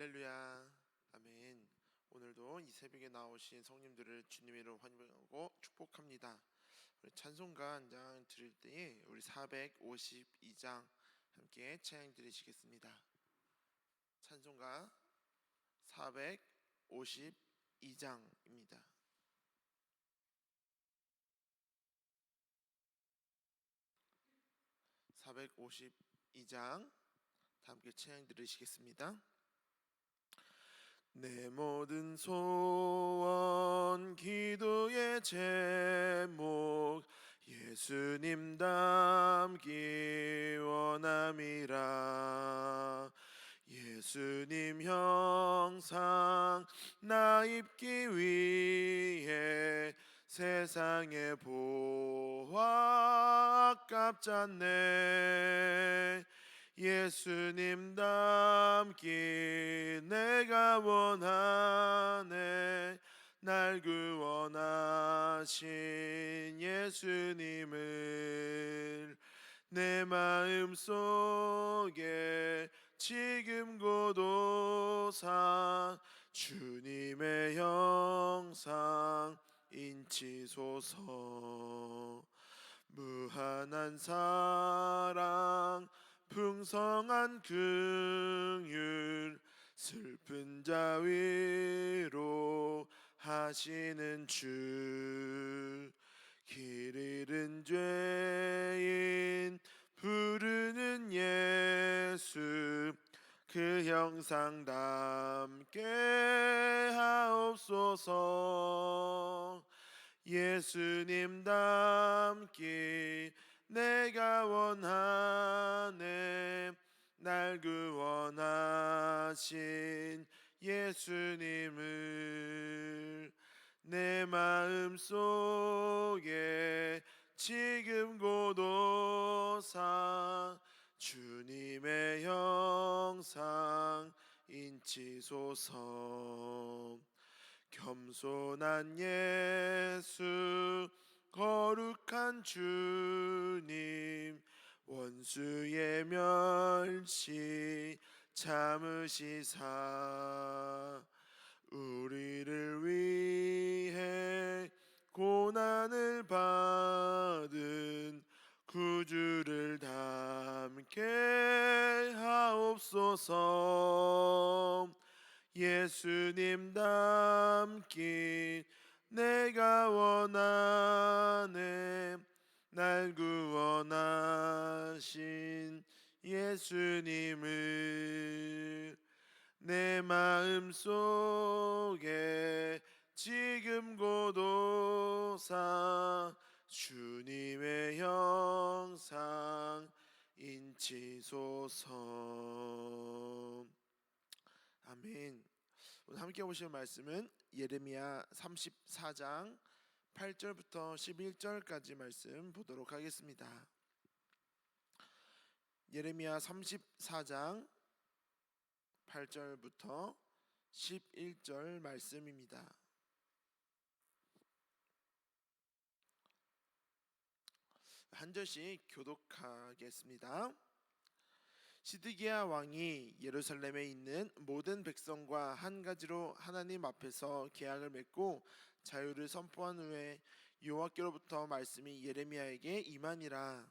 할렐루야, 아멘. 오늘도 이 새벽에 나오신 성님들을 주님의 이름으로 환영하고 축복합니다. 우리 찬송가 한 장 드릴 때에 우리 452장 함께 찬양 드리시겠습니다. 찬송가 452장입니다. 452장 함께 찬양 드리시겠습니다. 내 모든 소원 기도의 제목 예수님 닮기 원함이라. 예수님 형상 나 입기 위해 세상의 보화 아깝잖네. 예수님 닮기 내가 원하네. 날 구원하신 예수님을 내 마음속에 지금 고도상 주님의 형상 인치소서. 무한한 사랑 풍성한 긍휼 슬픈 자 위로 하시는 주. 길 잃은 죄인 부르는 예수 그 형상 닮게 하옵소서. 예수님 닮기 내가 원하네. 날 구원하신 예수님을 내 마음속에 지금 고도상 주님의 형상 인치소서. 겸손한 예수 거룩한 주님 원수의 멸시 참으시사 우리를 위해 고난을 받은 구주를 닮게 하옵소서. 예수님 닮기 내가 원하네. 날 구원하신 예수님을 내 마음속에 지금 고도상 주님의 형상 인치소서. 아멘. 오늘 함께 보실 말씀은 예레미야 34장 8절부터 11절까지 말씀 보도록 하겠습니다. 예레미야 34장 8절부터 11절 말씀입니다. 한 절씩 교독하겠습니다. 시드기야 왕이 예루살렘에 있는 모든 백성과 한 가지로 하나님 앞에서 계약을 맺고 자유를 선포한 후에 여호와께로부터 말씀이 예레미야에게 임하니라.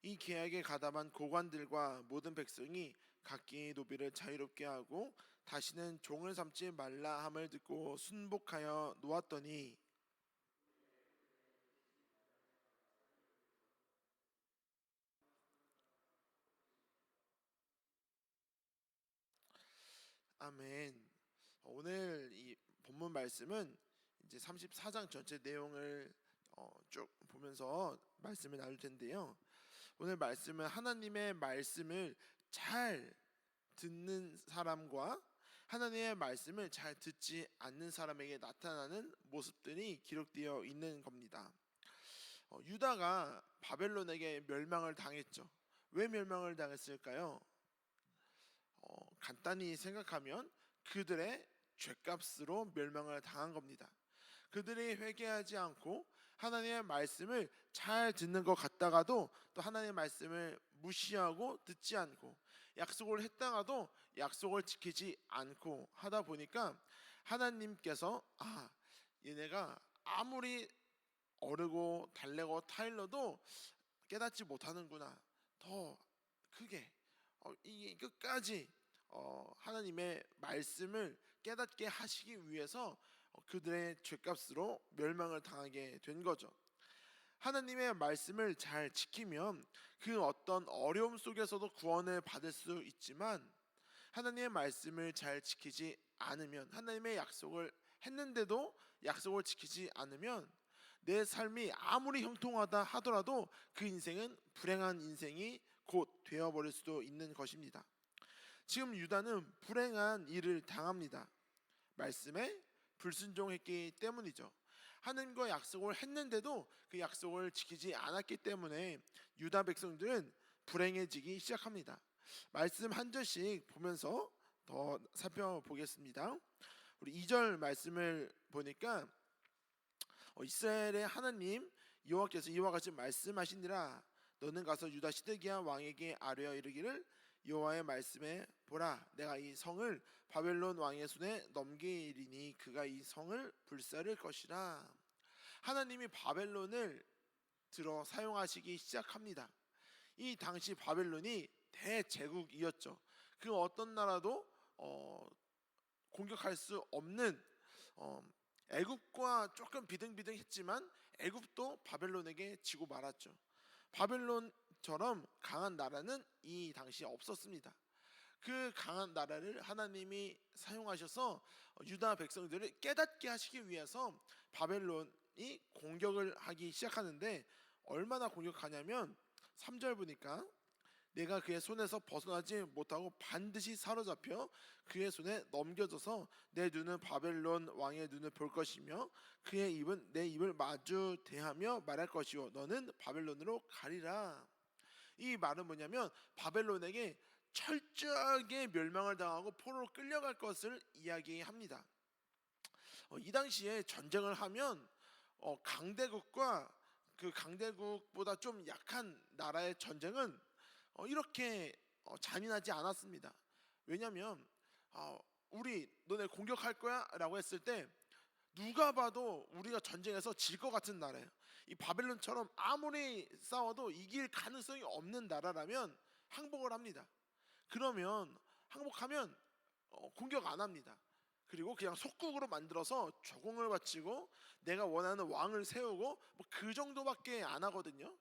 이 계약에 가담한 고관들과 모든 백성이 각기 노비를 자유롭게 하고 다시는 종을 삼지 말라 함을 듣고 순복하여 놓았더니 아멘. 오늘 이 본문 말씀은 이제 34장 전체 내용을 쭉 보면서 말씀을 나눌 텐데요. 오늘 말씀은 하나님의 말씀을 잘 듣는 사람과 하나님의 말씀을 잘 듣지 않는 사람에게 나타나는 모습들이 기록되어 있는 겁니다. 유다가 바벨론에게 멸망을 당했죠. 왜 멸망을 당했을까요? 간단히 생각하면 그들의 죗값으로 멸망을 당한 겁니다. 그들이 회개하지 않고 하나님의 말씀을 잘 듣는 것 같다가도 또 하나님의 말씀을 무시하고 듣지 않고, 약속을 했다가도 약속을 지키지 않고 하다 보니까 하나님께서 얘네가 아무리 어르고 달래고 타일러도 깨닫지 못하는구나, 더 크게 이 끝까지 하나님의 말씀을 깨닫게 하시기 위해서 그들의 죄값으로 멸망을 당하게 된 거죠. 하나님의 말씀을 잘 지키면 그 어떤 어려움 속에서도 구원을 받을 수 있지만, 하나님의 말씀을 잘 지키지 않으면, 하나님의 약속을 했는데도 약속을 지키지 않으면 내 삶이 아무리 형통하다 하더라도 그 인생은 불행한 인생이 곧 되어버릴 수도 있는 것입니다. 지금 유다는 불행한 일을 당합니다. 말씀에 불순종했기 때문이죠. 하나님과 약속을 했는데도 그 약속을 지키지 않았기 때문에 유다 백성들은 불행해지기 시작합니다. 말씀 한 절씩 보면서 더 살펴보겠습니다. 우리 2절 말씀을 보니까 이스라엘의 하나님 여호와께서 이와 같이 말씀하시니라. 너는 가서 유다 시드기야 왕에게 아뢰어 이르기를, 여호와의 말씀에 보라, 내가 이 성을 바벨론 왕의 손에 넘기리니 그가 이 성을 불사를 것이라. 하나님이 바벨론을 들어 사용하시기 시작합니다. 이 당시 바벨론이 대제국이었죠. 그 어떤 나라도 공격할 수 없는, 애굽과 조금 비등비등했지만 애굽도 바벨론에게 지고 말았죠. 바벨론처럼 강한 나라는 이 당시에 없었습니다. 그 강한 나라를 하나님이 사용하셔서 유다 백성들을 깨닫게 하시기 위해서 바벨론이 공격을 하기 시작하는데, 얼마나 공격하냐면 3절 보니까 내가 그의 손에서 벗어나지 못하고 반드시 사로잡혀 그의 손에 넘겨져서 내 눈은 바벨론 왕의 눈을 볼 것이며 그의 입은 내 입을 마주 대하며 말할 것이요 너는 바벨론으로 가리라. 이 말은 뭐냐면 바벨론에게 철저하게 멸망을 당하고 포로로 끌려갈 것을 이야기합니다. 이 당시에 전쟁을 하면 강대국과 그 강대국보다 좀 약한 나라의 전쟁은 이렇게 잔인하지 않았습니다. 왜냐하면 우리 너네 공격할 거야 라고 했을 때 누가 봐도 우리가 전쟁에서 질 것 같은 나라예요. 이 바벨론처럼 아무리 싸워도 이길 가능성이 없는 나라라면 항복을 합니다. 그러면 항복하면 공격 안 합니다. 그리고 그냥 속국으로 만들어서 조공을 바치고 내가 원하는 왕을 세우고 뭐 그 정도밖에 안 하거든요.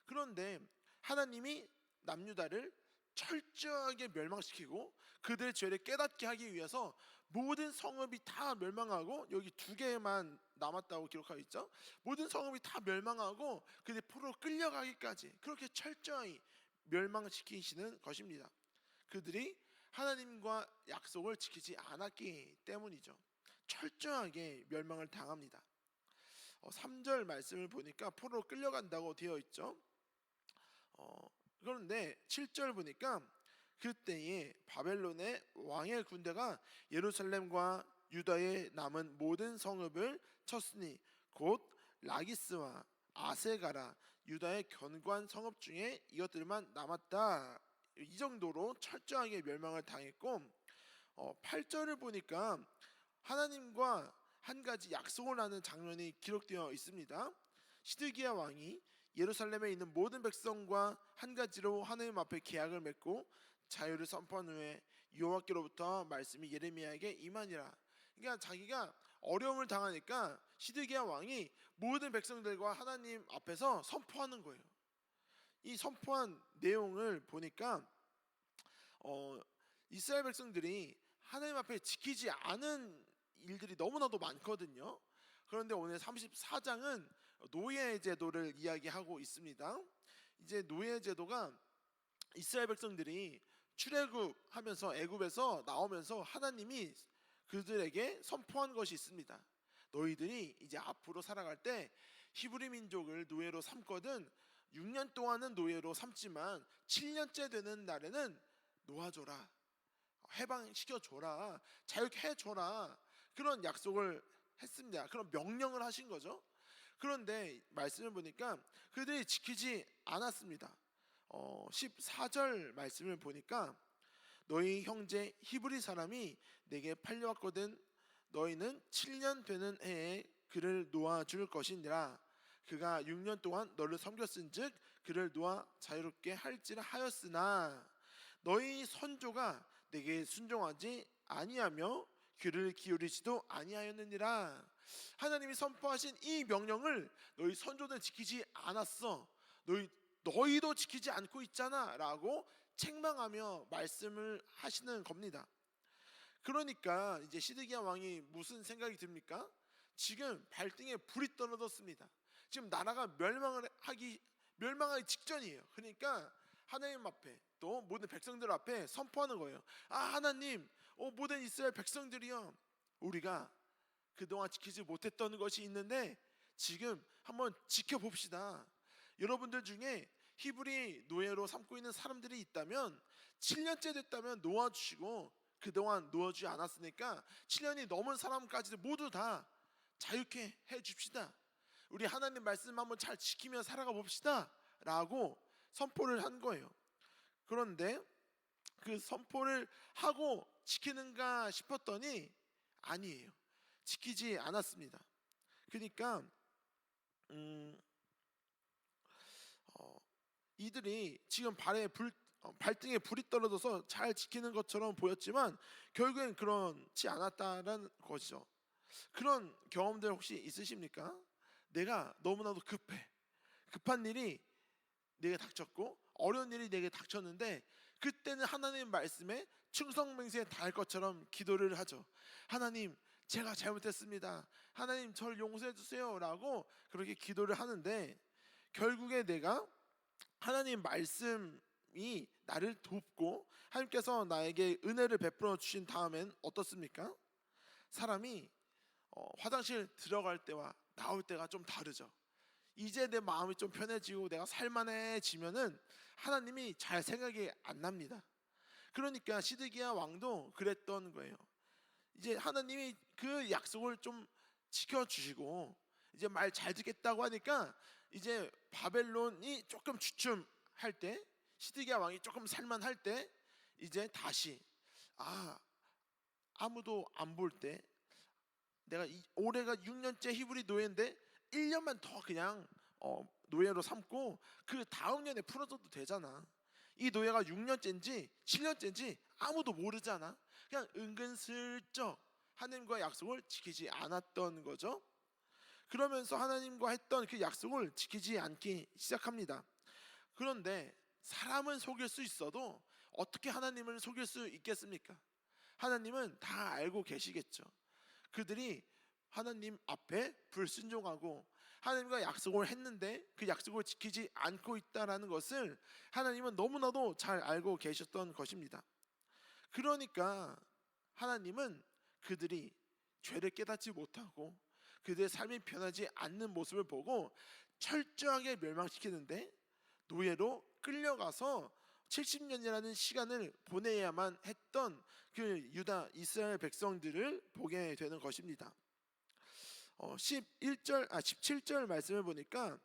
그런데 하나님이 남유다를 철저하게 멸망시키고 그들의 죄를 깨닫게 하기 위해서 모든 성읍이 다 멸망하고, 여기 2개만 남았다고 기록하고 있죠. 모든 성읍이 다 멸망하고 그들이 포로로 끌려가기까지 그렇게 철저히 멸망시키시는 것입니다. 그들이 하나님과 약속을 지키지 않았기 때문이죠. 철저하게 멸망을 당합니다. 3절 말씀을 보니까 포로로 끌려간다고 되어 있죠. 그런데 7절 보니까 그때에 바벨론의 왕의 군대가 예루살렘과 유다에 남은 모든 성읍을 쳤으니 곧 라기스와 아세가라 유다의 견고한 성읍 중에 이것들만 남았다. 이 정도로 철저하게 멸망을 당했고, 8절을 보니까 하나님과 한 가지 약속을 하는 장면이 기록되어 있습니다. 시드기야 왕이 예루살렘에 있는 모든 백성과 한 가지로 하나님 앞에 계약을 맺고 자유를 선포한 후에 여호와께로부터 말씀이 예레미야에게 임하니라. 그러니까 자기가 어려움을 당하니까 시드기야 왕이 모든 백성들과 하나님 앞에서 선포하는 거예요. 이 선포한 내용을 보니까 이스라엘 백성들이 하나님 앞에 지키지 않은 일들이 너무나도 많거든요. 그런데 오늘 34장은 노예 제도를 이야기하고 있습니다. 이제 노예 제도가 이스라엘 백성들이 출애굽하면서 애굽에서 나오면서 하나님이 그들에게 선포한 것이 있습니다. 너희들이 이제 앞으로 살아갈 때 히브리 민족을 노예로 삼거든 6년 동안은 노예로 삼지만 7년째 되는 날에는 놓아줘라. 해방시켜 줘라, 자유케 해 줘라, 그런 약속을 했습니다. 그런 명령을 하신 거죠. 그런데 말씀을 보니까 그들이 지키지 않았습니다. 14절 말씀을 보니까 너희 형제 히브리 사람이 내게 팔려왔거든 너희는 7년 되는 해에 그를 놓아줄 것이니라. 그가 6년 동안 너를 섬겼은즉 그를 놓아 자유롭게 할지라 하였으나 너희 선조가 내게 순종하지 아니하며 귀를 기울이지도 아니하였느니라. 하나님이 선포하신 이 명령을 너희 선조들은 지키지 않았어, 너희도 지키지 않고 있잖아 라고 책망하며 말씀을 하시는 겁니다. 그러니까 이제 시드기야 왕이 무슨 생각이 듭니까? 지금 발등에 불이 떨어졌습니다. 지금 나라가 멸망하기 직전이에요. 그러니까 하나님 앞에 또 모든 백성들 앞에 선포하는 거예요. 하나님, 모든 이스라엘 백성들이여, 우리가 그동안 지키지 못했던 것이 있는데 지금 한번 지켜봅시다. 여러분들 중에 히브리 노예로 삼고 있는 사람들이 있다면 7년째 됐다면 놓아주시고, 그동안 놓아주지 않았으니까 7년이 넘은 사람까지 모두 다 자유케 해줍시다. 우리 하나님 말씀 한번 잘 지키며 살아가 봅시다 라고 선포를 한 거예요. 그런데 그 선포를 하고 지키는가 싶었더니 아니에요. 지키지 않았습니다. 그러니까 이들이 지금 발등에 불이 떨어져서 잘 지키는 것처럼 보였지만 결국엔 그렇지 않았다는 것이죠. 그런 경험들 혹시 있으십니까? 내가 너무나도 급한 일이 내게 닥쳤고 어려운 일이 내게 닥쳤는데 그때는 하나님 말씀에 충성맹세에 다할 것처럼 기도를 하죠. 하나님, 제가 잘못했습니다. 하나님, 저를 용서해 주세요 라고 그렇게 기도를 하는데 결국에 내가 하나님 말씀이 나를 돕고 하나님께서 나에게 은혜를 베풀어 주신 다음엔 어떻습니까? 사람이 화장실 들어갈 때와 나올 때가 좀 다르죠. 이제 내 마음이 좀 편해지고 내가 살만해지면은 하나님이 잘 생각이 안 납니다. 그러니까 시드기야 왕도 그랬던 거예요. 이제 하나님이 그 약속을 좀 지켜주시고 이제 말 잘 듣겠다고 하니까 이제 바벨론이 조금 주춤할 때, 시드기야 왕이 조금 살만할 때 이제 다시 아무도 안 볼 때, 내가 올해가 6년째 히브리 노예인데 1년만 더 그냥 노예로 삼고 그 다음 년에 풀어줘도 되잖아. 이 노예가 6년째인지 7년째인지 아무도 모르잖아. 그냥 은근슬쩍 하나님과의 약속을 지키지 않았던 거죠. 그러면서 하나님과 했던 그 약속을 지키지 않기 시작합니다. 그런데 사람은 속일 수 있어도 어떻게 하나님을 속일 수 있겠습니까? 하나님은 다 알고 계시겠죠. 그들이 하나님 앞에 불순종하고 하나님과 약속을 했는데 그 약속을 지키지 않고 있다는 것을 하나님은 너무나도 잘 알고 계셨던 것입니다. 그러니까 하나님은 그들이 죄를 깨닫지 못하고 그들의 삶이 변하지 않는 모습을 보고 철저하게 멸망시키는데 노예로 끌려가서 70년이라는 시간을 보내야만 했던 그 유다 이스라엘 백성들을 보게 되는 것입니다. 17절 말씀을 보니까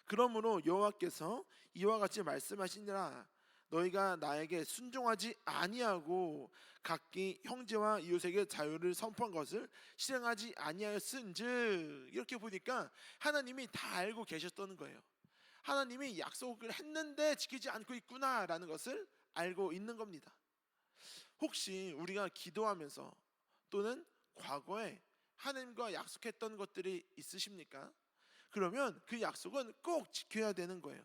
그러므로 여호와께서 이와 같이 말씀하시니라. 너희가 나에게 순종하지 아니하고 각기 형제와 이웃에게 자유를 선포한 것을 실행하지 아니하였은즉, 이렇게 보니까 하나님이 다 알고 계셨던 거예요. 하나님이 약속을 했는데 지키지 않고 있구나라는 것을 알고 있는 겁니다. 혹시 우리가 기도하면서 또는 과거에 하나님과 약속했던 것들이 있으십니까? 그러면 그 약속은 꼭 지켜야 되는 거예요.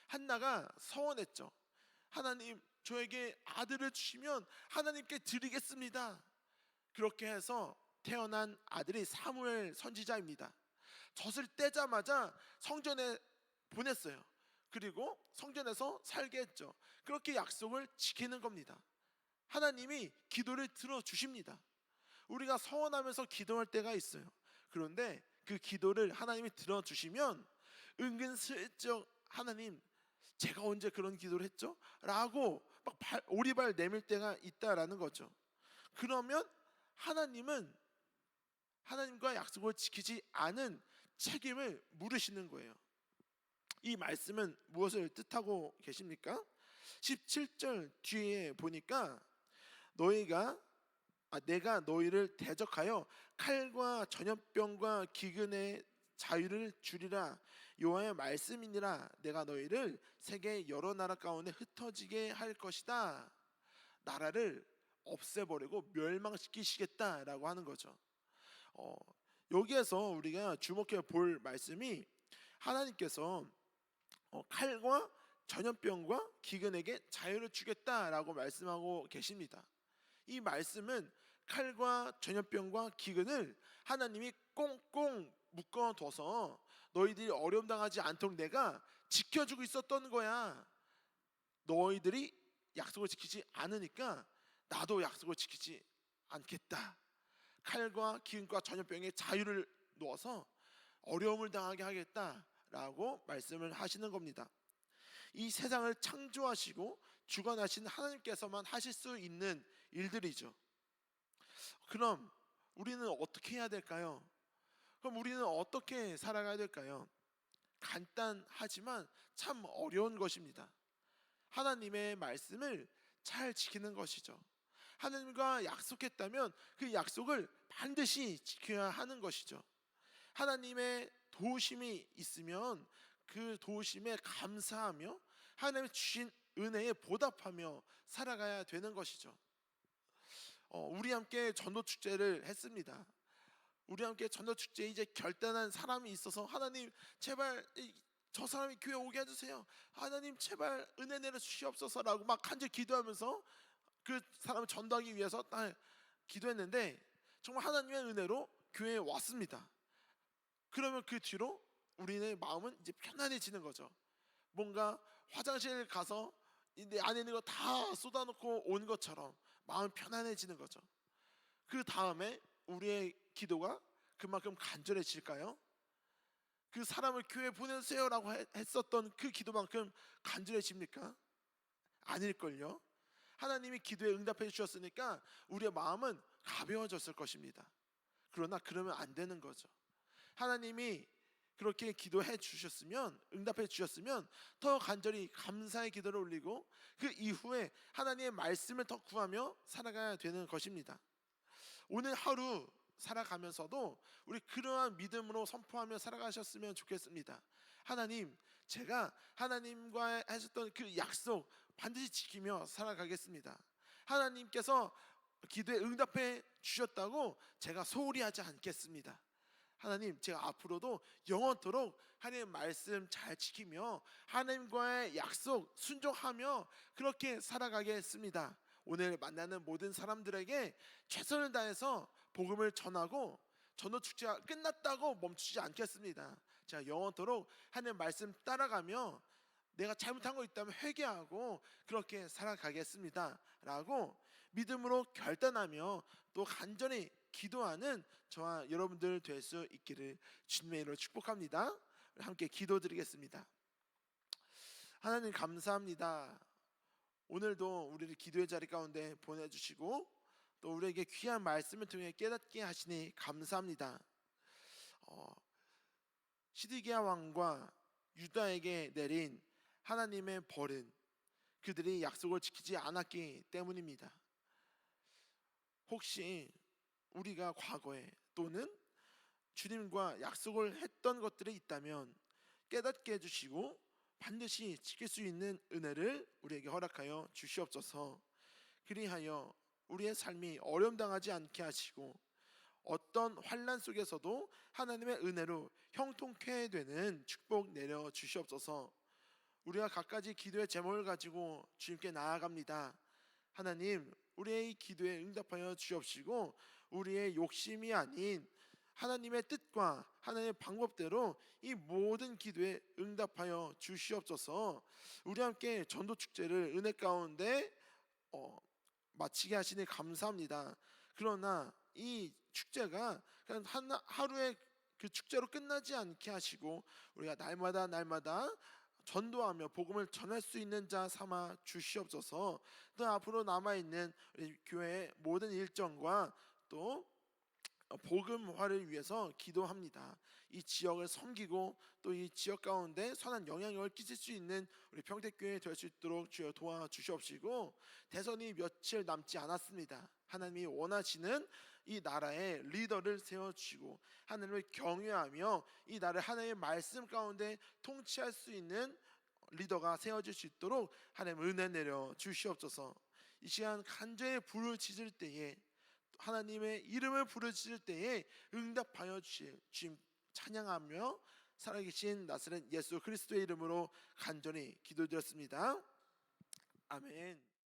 한나가 서원했죠. 하나님, 저에게 아들을 주시면 하나님께 드리겠습니다. 그렇게 해서 태어난 아들이 사무엘 선지자입니다. 젖을 떼자마자 성전에 보냈어요. 그리고 성전에서 살게 했죠. 그렇게 약속을 지키는 겁니다. 하나님이 기도를 들어주십니다. 우리가 서원하면서 기도할 때가 있어요. 그런데 그 기도를 하나님이 들어주시면 은근슬쩍 하나님, 제가 언제 그런 기도를 했죠? 라고 막 오리발 내밀 때가 있다라는 거죠. 그러면 하나님은 하나님과 약속을 지키지 않은 책임을 물으시는 거예요. 이 말씀은 무엇을 뜻하고 계십니까? 17절 뒤에 보니까 내가 너희를 대적하여 칼과 전염병과 기근의 자유를 주리라. 여호와의 말씀이니라. 내가 너희를 세계 여러 나라 가운데 흩어지게 할 것이다. 나라를 없애버리고 멸망시키시겠다라고 하는 거죠. 여기에서 우리가 주목해 볼 말씀이 하나님께서 칼과 전염병과 기근에게 자유를 주겠다라고 말씀하고 계십니다. 이 말씀은 칼과 전염병과 기근을 하나님이 꽁꽁 묶어둬서 너희들이 어려움 당하지 않도록 내가 지켜주고 있었던 거야. 너희들이 약속을 지키지 않으니까 나도 약속을 지키지 않겠다. 칼과 기근과 전염병의 자유를 놓아서 어려움을 당하게 하겠다라고 말씀을 하시는 겁니다. 이 세상을 창조하시고 주관하신 하나님께서만 하실 수 있는 일들이죠. 그럼 우리는 어떻게 해야 될까요? 그럼 우리는 어떻게 살아가야 될까요? 간단하지만 참 어려운 것입니다. 하나님의 말씀을 잘 지키는 것이죠. 하나님과 약속했다면 그 약속을 반드시 지켜야 하는 것이죠. 하나님의 도우심이 있으면 그 도우심에 감사하며 하나님이 주신 은혜에 보답하며 살아가야 되는 것이죠. 우리 함께 전도 축제를 했습니다. 우리 함께 전도 축제에 이제 결단한 사람이 있어서 하나님 제발 저 사람이 교회 오게 해주세요. 하나님 제발 은혜 내려 주시옵소서라고 막 간절히 기도하면서 그 사람을 전도하기 위해서 기도했는데 정말 하나님의 은혜로 교회에 왔습니다. 그러면 그 뒤로 우리의 마음은 이제 편안해지는 거죠. 뭔가 화장실 가서 내 안에 있는 거 다 쏟아놓고 온 것처럼 마음 편안해지는 거죠. 그 다음에 우리의 기도가 그만큼 간절해질까요? 그 사람을 교회에 보내주세요라고 했었던 그 기도만큼 간절해집니까? 아닐걸요. 하나님이 기도에 응답해 주셨으니까 우리의 마음은 가벼워졌을 것입니다. 그러나 그러면 안 되는 거죠. 하나님이 그렇게 기도해 주셨으면, 응답해 주셨으면 더 간절히 감사의 기도를 올리고 그 이후에 하나님의 말씀을 더 구하며 살아가야 되는 것입니다. 오늘 하루 살아가면서도 우리 그러한 믿음으로 선포하며 살아가셨으면 좋겠습니다. 하나님, 제가 하나님과 하셨던 그 약속 반드시 지키며 살아가겠습니다. 하나님께서 기도에 응답해 주셨다고 제가 소홀히 하지 않겠습니다. 하나님, 제가 앞으로도 영원토록 하나님의 말씀 잘 지키며 하나님과의 약속 순종하며 그렇게 살아가겠습니다. 오늘 만나는 모든 사람들에게 최선을 다해서 복음을 전하고 전도 축제가 끝났다고 멈추지 않겠습니다. 제가 영원토록 하나님의 말씀 따라가며 내가 잘못한 거 있다면 회개하고 그렇게 살아가겠습니다 라고 믿음으로 결단하며 또 간절히 기도하는 저와 여러분들 될 수 있기를 주님의 이름으로 축복합니다. 함께 기도드리겠습니다. 하나님 감사합니다. 오늘도 우리를 기도의 자리 가운데 보내주시고 또 우리에게 귀한 말씀을 통해 깨닫게 하시니 감사합니다. 시드기야 왕과 유다에게 내린 하나님의 벌은 그들이 약속을 지키지 않았기 때문입니다. 혹시 우리가 과거에 또는 주님과 약속을 했던 것들이 있다면 깨닫게 해주시고 반드시 지킬 수 있는 은혜를 우리에게 허락하여 주시옵소서. 그리하여 우리의 삶이 어려움 당하지 않게 하시고 어떤 환난 속에서도 하나님의 은혜로 형통케 되는 축복 내려 주시옵소서. 우리가 각가지 기도의 제목을 가지고 주님께 나아갑니다. 하나님, 우리의 기도에 응답하여 주옵시고 우리의 욕심이 아닌 하나님의 뜻과 하나님의 방법대로 이 모든 기도에 응답하여 주시옵소서. 우리 함께 전도 축제를 은혜 가운데 마치게 하시니 감사합니다. 그러나 이 축제가 그냥 하루의 그 축제로 끝나지 않게 하시고 우리가 날마다 전도하며 복음을 전할 수 있는 자 삼아 주시옵소서. 또 앞으로 남아 있는 우리 교회의 모든 일정과 또 복음화를 위해서 기도합니다. 이 지역을 섬기고 또 이 지역 가운데 선한 영향력을 끼칠 수 있는 우리 평택교회 될 수 있도록 주여 도와주시옵시고, 대선이 며칠 남지 않았습니다. 하나님이 원하시는 이 나라의 리더를 세워주시고 하나님을 경외하며 이 나라를 하나님의 말씀 가운데 통치할 수 있는 리더가 세워질 수 있도록 하나님 은혜 내려 주시옵소서. 이 시간 간절히 불을 지질 때에, 하나님의 이름을 부르실 때에 응답하여 주실 주님 찬양하며 살아계신 나사렛 예수 그리스도의 이름으로 간절히 기도드렸습니다. 아멘.